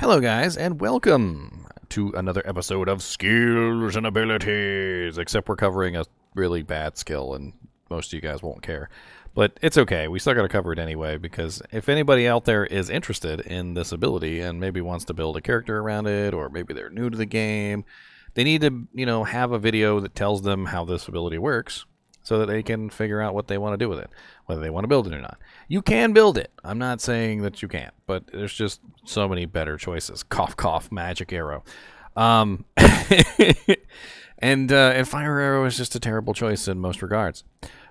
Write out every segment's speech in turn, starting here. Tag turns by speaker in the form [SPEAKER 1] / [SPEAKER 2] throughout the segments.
[SPEAKER 1] Hello guys, and welcome to another episode of Skills and Abilities, except we're covering a really bad skill and most of you guys won't care. But it's okay, we still gotta cover it anyway, because if anybody out there is interested in this ability and maybe wants to build a character around it, or maybe they're new to the game, they need to, have a video that tells them how this ability works, so that they can figure out what they want to do with it, whether they want to build it or not. You can build it. I'm not saying that you can't, but there's just so many better choices. Cough, cough, magic arrow. And fire arrow is just a terrible choice in most regards.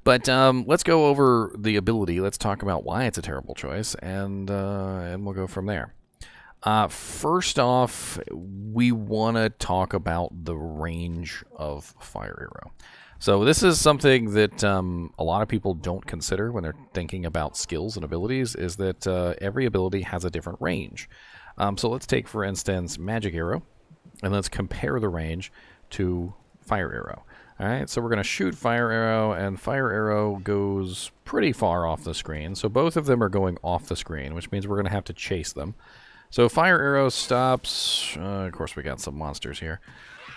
[SPEAKER 1] But let's go over the ability. Let's talk about why it's a terrible choice, and we'll go from there. First off, we want to talk about the range of fire arrow. So this is something that a lot of people don't consider when they're thinking about skills and abilities, is that every ability has a different range. So let's take, for instance, magic arrow, and let's compare the range to fire arrow. All right, so we're going to shoot fire arrow, and fire arrow goes pretty far off the screen. So both of them are going off the screen, which means we're going to have to chase them. So fire arrow stops. Of course, we got some monsters here,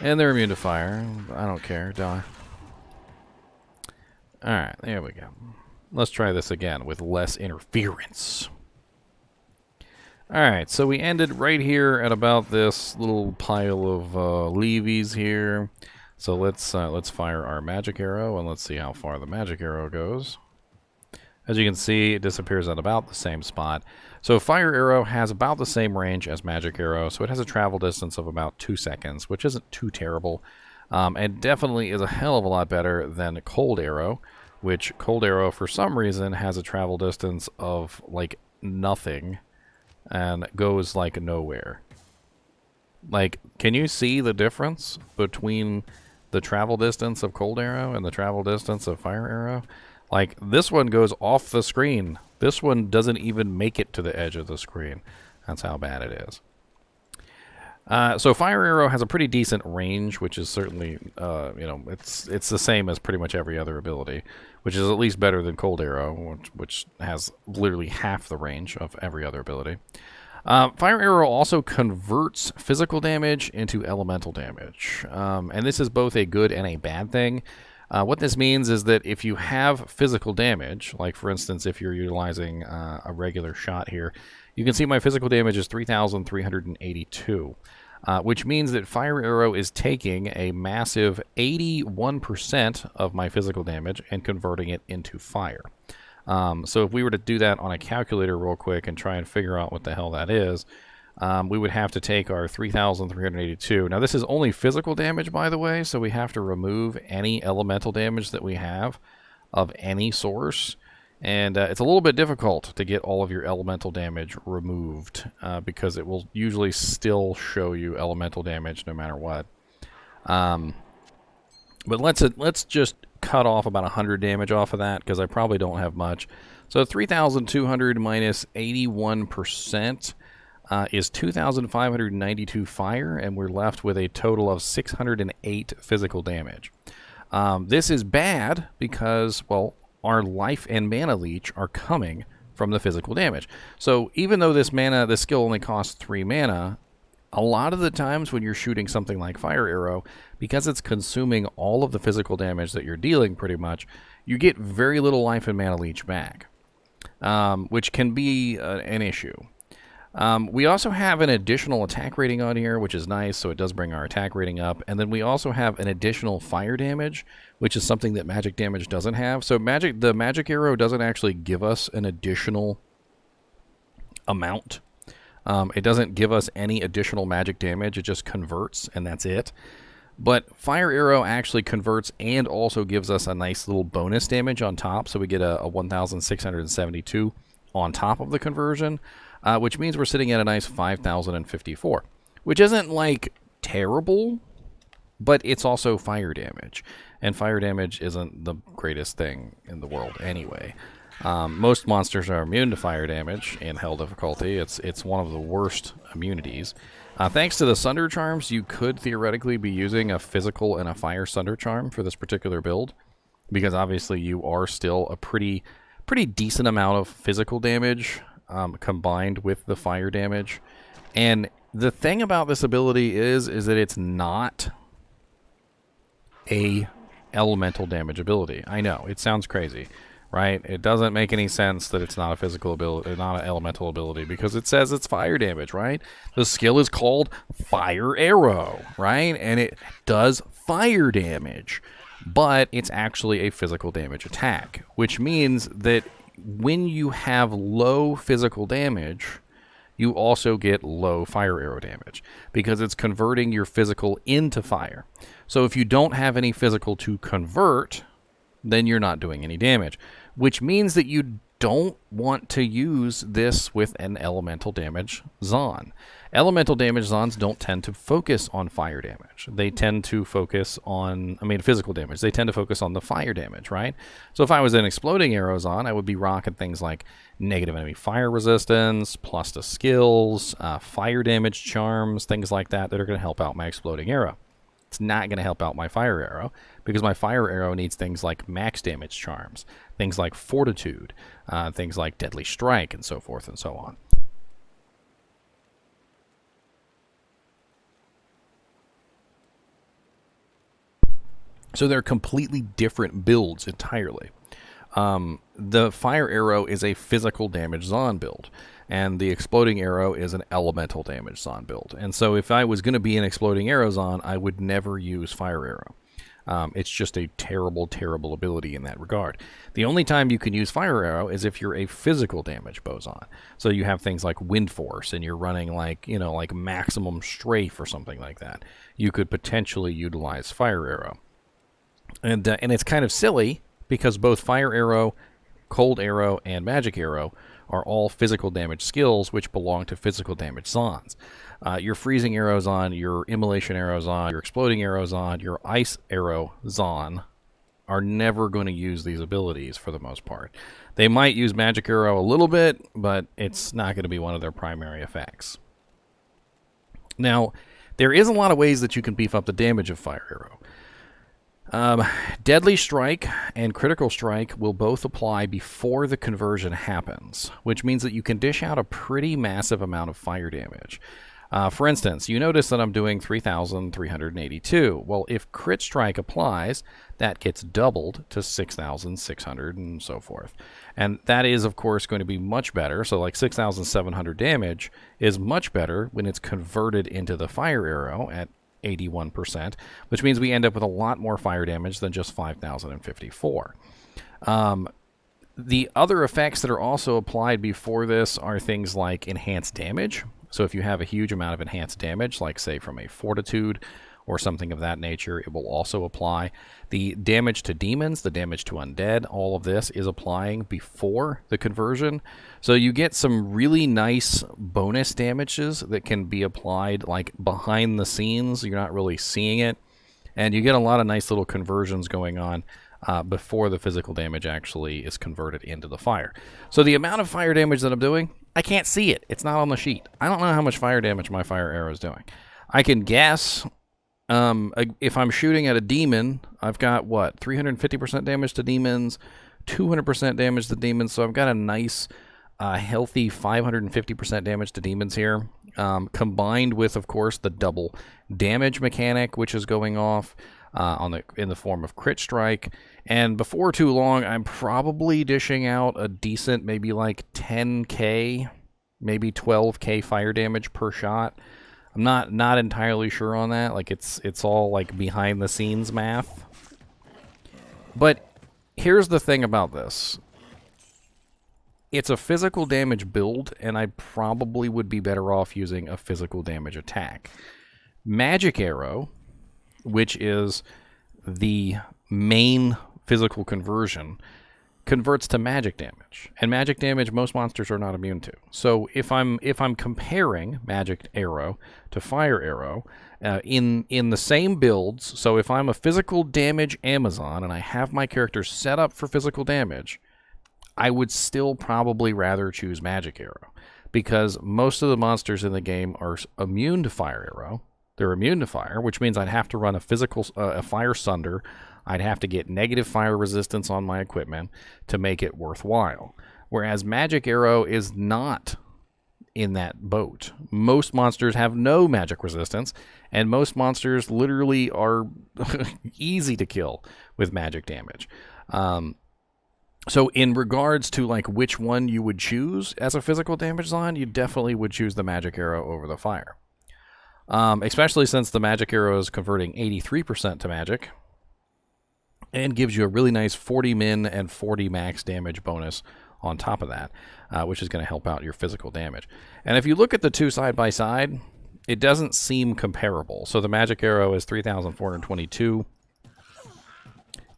[SPEAKER 1] and they're immune to fire. I don't care. Die. Alright, there we go. Let's try this again with less interference. Alright, so we ended right here at about this little pile of leaves here. So let's fire our magic arrow, and let's see how far the magic arrow goes. As you can see, it disappears at about the same spot. So fire arrow has about the same range as magic arrow, so it has a travel distance of about 2 seconds, which isn't too terrible. And definitely is a hell of a lot better than cold arrow, which cold arrow for some reason has a travel distance of like nothing and goes like nowhere. Like, can you see the difference between the travel distance of cold arrow and the travel distance of fire arrow? Like, this one goes off the screen. This one doesn't even make it to the edge of the screen. That's how bad it is. So fire arrow has a pretty decent range, which is certainly, it's the same as pretty much every other ability, which is at least better than cold arrow, which has literally half the range of every other ability. Fire arrow also converts physical damage into elemental damage, and this is both a good and a bad thing. What this means is that if you have physical damage, like for instance if you're utilizing a regular shot here, you can see my physical damage is 3,382, which means that fire arrow is taking a massive 81% of my physical damage and converting it into fire. So if we were to do that on a calculator real quick and try and figure out what the hell that is, we would have to take our 3,382. Now this is only physical damage, by the way, so we have to remove any elemental damage that we have of any source. And it's a little bit difficult to get all of your elemental damage removed, because it will usually still show you elemental damage no matter what. But let's just cut off about 100 damage off of that, because I probably don't have much. So 3,200 minus 81% is 2,592 fire, and we're left with a total of 608 physical damage. This is bad because, well, our life and mana leech are coming from the physical damage. So even though this skill only costs 3 mana, a lot of the times when you're shooting something like fire arrow, because it's consuming all of the physical damage that you're dealing pretty much, you get very little life and mana leech back, which can be an issue. We also have an additional attack rating on here, which is nice, so it does bring our attack rating up. And then we also have an additional fire damage, which is something that magic damage doesn't have. So the magic arrow doesn't actually give us an additional amount. It doesn't give us any additional magic damage. It just converts, and that's it. But fire arrow actually converts and also gives us a nice little bonus damage on top. So we get a 1,672 on top of the conversion. Which means we're sitting at a nice 5,054, which isn't like terrible, but it's also fire damage, and fire damage isn't the greatest thing in the world anyway. Most monsters are immune to fire damage in hell difficulty. It's one of the worst immunities. Thanks to the Sunder Charms, you could theoretically be using a physical and a fire Sunder Charm for this particular build, because obviously you are still a pretty decent amount of physical damage combined with the fire damage. And The thing about this ability is that it's not a elemental damage ability. I know, it sounds crazy, right? It doesn't make any sense that it's not a physical ability, not an elemental ability, because it says it's fire damage, right? The skill is called Fire Arrow, right? And it does fire damage, but it's actually a physical damage attack, which means that when you have low physical damage, you also get low fire arrow damage because it's converting your physical into fire. So if you don't have any physical to convert, then you're not doing any damage, which means that you don't want to use this with an elemental damage Zon. Elemental damage Zons don't tend to focus on fire damage. They tend to focus on, physical damage. They tend to focus on the fire damage, right? So if I was an exploding arrow Zon, I would be rocking things like negative enemy fire resistance, plus to skills, fire damage charms, things like that that are going to help out my exploding arrow. It's not going to help out my fire arrow because my fire arrow needs things like max damage charms, things like fortitude, things like deadly strike, and so forth and so on. So they're completely different builds entirely. The fire arrow is a physical damage Zon build, and the exploding arrow is an elemental damage Zon build. And so if I was going to be an exploding arrow Zon, I would never use fire arrow. It's just a terrible, terrible ability in that regard. The only time you can use fire arrow is if you're a physical damage boson. So you have things like wind force, and you're running like maximum strafe or something like that. You could potentially utilize fire arrow. And it's kind of silly because both fire arrow, cold arrow, and magic arrow are all physical damage skills which belong to physical damage Zons. Your freezing arrows on, your immolation arrows on, your exploding arrows on, your ice arrow Zon are never going to use these abilities for the most part. They might use magic arrow a little bit, but it's not going to be one of their primary effects. Now, there is a lot of ways that you can beef up the damage of fire arrow. Deadly Strike and Critical Strike will both apply before the conversion happens, which means that you can dish out a pretty massive amount of fire damage. For instance, you notice that I'm doing 3,382. Well, if Crit Strike applies, that gets doubled to 6,600 and so forth. And that is, of course, going to be much better. So like 6,700 damage is much better when it's converted into the fire arrow at 81%, which means we end up with a lot more fire damage than just 5,054. The other effects that are also applied before this are things like enhanced damage. So if you have a huge amount of enhanced damage, like say from a fortitude or something of that nature, it will also apply. The damage to demons, the damage to undead, all of this is applying before the conversion. So you get some really nice bonus damages that can be applied like behind the scenes. You're not really seeing it. And you get a lot of nice little conversions going on before the physical damage actually is converted into the fire. So the amount of fire damage that I'm doing, I can't see it. It's not on the sheet. I don't know how much fire damage my fire arrow is doing. I can guess. If I'm shooting at a demon, I've got, 350% damage to demons, 200% damage to demons, so I've got a nice, healthy 550% damage to demons here, combined with, of course, the double damage mechanic, which is going off in the form of Crit Strike, and before too long, I'm probably dishing out a decent, maybe like 10k, maybe 12k fire damage per shot. I'm not entirely sure on that. Like it's all like behind the scenes math. But here's the thing about this. It's a physical damage build, and I probably would be better off using a physical damage attack. Magic Arrow, which is the main physical conversion, converts to magic damage, and magic damage most monsters are not immune to. So if I'm comparing magic arrow to fire arrow in the same builds, so if I'm a physical damage Amazon and I have my character set up for physical damage, I would still probably rather choose magic arrow because most of the monsters in the game are immune to fire arrow. They're immune to fire, which means I'd have to run a fire sunder. I'd have to get negative fire resistance on my equipment to make it worthwhile. Whereas Magic Arrow is not in that boat. Most monsters have no magic resistance, and most monsters literally are easy to kill with magic damage. So in regards to like which one you would choose as a physical damage line, you definitely would choose the magic arrow over the fire. Especially since the magic arrow is converting 83% to magic and gives you a really nice 40 min and 40 max damage bonus on top of that, which is going to help out your physical damage. And if you look at the two side by side, it doesn't seem comparable. So the magic arrow is 3,422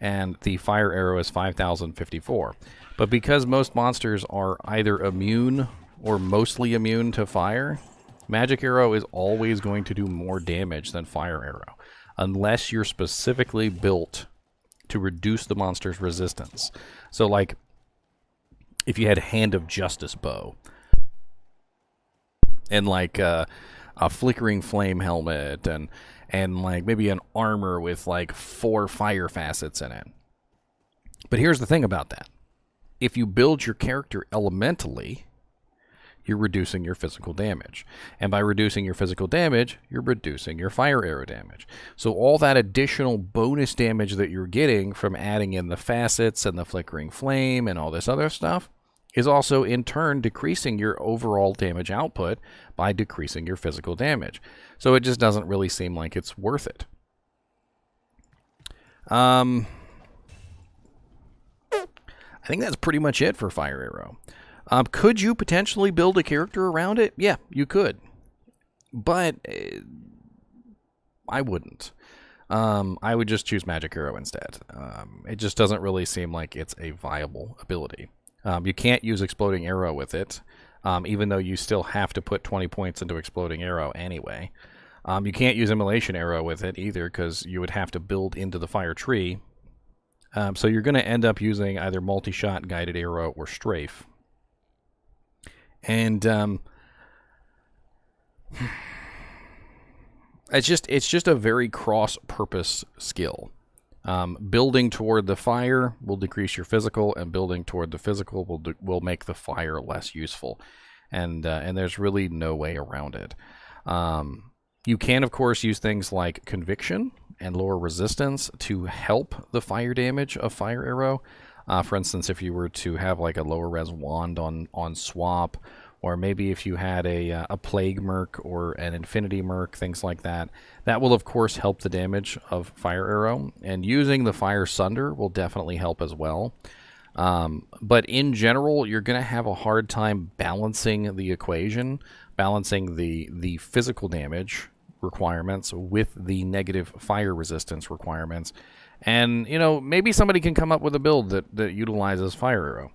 [SPEAKER 1] and the fire arrow is 5,054. But because most monsters are either immune or mostly immune to fire, magic arrow is always going to do more damage than fire arrow, unless you're specifically built to reduce the monster's resistance. So like if you had Hand of Justice bow and like a flickering flame helmet and like maybe an armor with like 4 fire facets in it. But here's the thing about that. If you build your character elementally, you're reducing your physical damage. And by reducing your physical damage, you're reducing your fire arrow damage. So all that additional bonus damage that you're getting from adding in the facets and the flickering flame and all this other stuff is also in turn decreasing your overall damage output by decreasing your physical damage. So it just doesn't really seem like it's worth it. I think that's pretty much it for fire arrow. Could you potentially build a character around it? Yeah, you could. But I wouldn't. I would just choose magic arrow instead. It just doesn't really seem like it's a viable ability. You can't use exploding arrow with it, even though you still have to put 20 points into exploding arrow anyway. You can't use immolation arrow with it either, because you would have to build into the fire tree. So you're going to end up using either multi-shot, guided arrow, or strafe. And it's just a very cross-purpose skill. Building toward the fire will decrease your physical, and building toward the physical will make the fire less useful. And there's really no way around it. You can, of course, use things like conviction and lower resistance to help the fire damage of fire arrow. For instance, if you were to have like a lower res wand on swap, or maybe if you had a plague merc or an infinity merc, things like that, that will of course help the damage of fire arrow. And using the fire sunder will definitely help as well. But in general, you're going to have a hard time balancing the equation, balancing the physical damage requirements with the negative fire resistance requirements. And, you know, maybe somebody can come up with a build that utilizes fire arrow.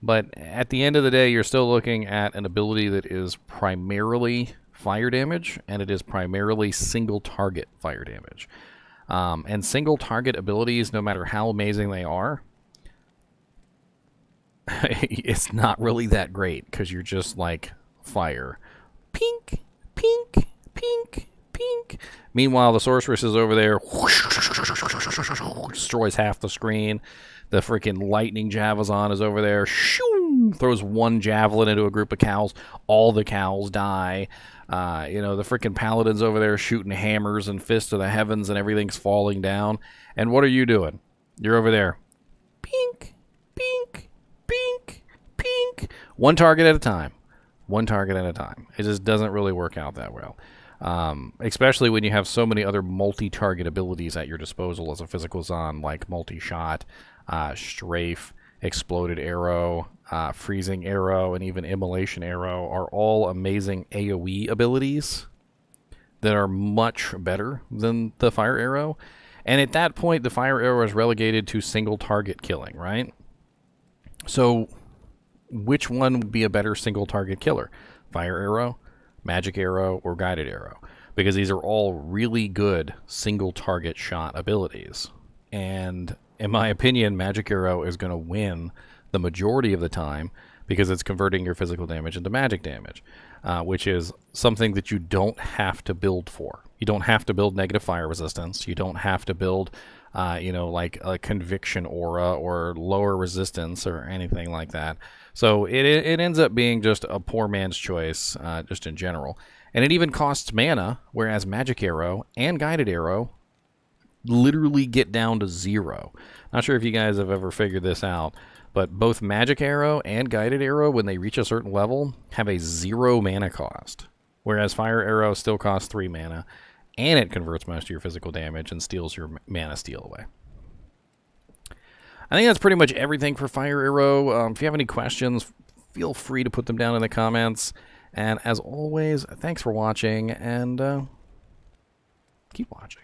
[SPEAKER 1] But at the end of the day, you're still looking at an ability that is primarily fire damage, and it is primarily single target fire damage. And single target abilities, no matter how amazing they are, it's not really that great, because you're just like fire. Pink, pink, pink, pink. Meanwhile, the sorceress is over there, destroys half the screen. The freaking lightning javazon is over there, shoo, throws one javelin into a group of cows. All the cows die. You know, the freaking paladin's over there shooting hammers and fists to the heavens, and everything's falling down. And what are you doing? You're over there. Pink, pink, pink, pink. One target at a time. One target at a time. It just doesn't really work out that well. Especially when you have so many other multi-target abilities at your disposal as a physical zon, like multi-shot, strafe, exploded arrow, freezing arrow, and even immolation arrow are all amazing AoE abilities that are much better than the fire arrow. And at that point, the fire arrow is relegated to single target killing, right? So which one would be a better single target killer? Fire arrow, magic arrow, or guided arrow? Because these are all really good single target shot abilities. And in my opinion, magic arrow is going to win the majority of the time because it's converting your physical damage into magic damage, which is something that you don't have to build for. You don't have to build negative fire resistance. You don't have to build you know, like a conviction aura or lower resistance or anything like that. So it ends up being just a poor man's choice, just in general. And it even costs mana, whereas Magic Arrow and Guided Arrow literally get down to 0. Not sure if you guys have ever figured this out, but both Magic Arrow and Guided Arrow, when they reach a certain level, have a 0 mana cost. Whereas Fire Arrow still costs 3 mana, and it converts most of your physical damage and steals your mana steal away. I think that's pretty much everything for Fire Arrow. If you have any questions, feel free to put them down in the comments. And as always, thanks for watching, and keep watching.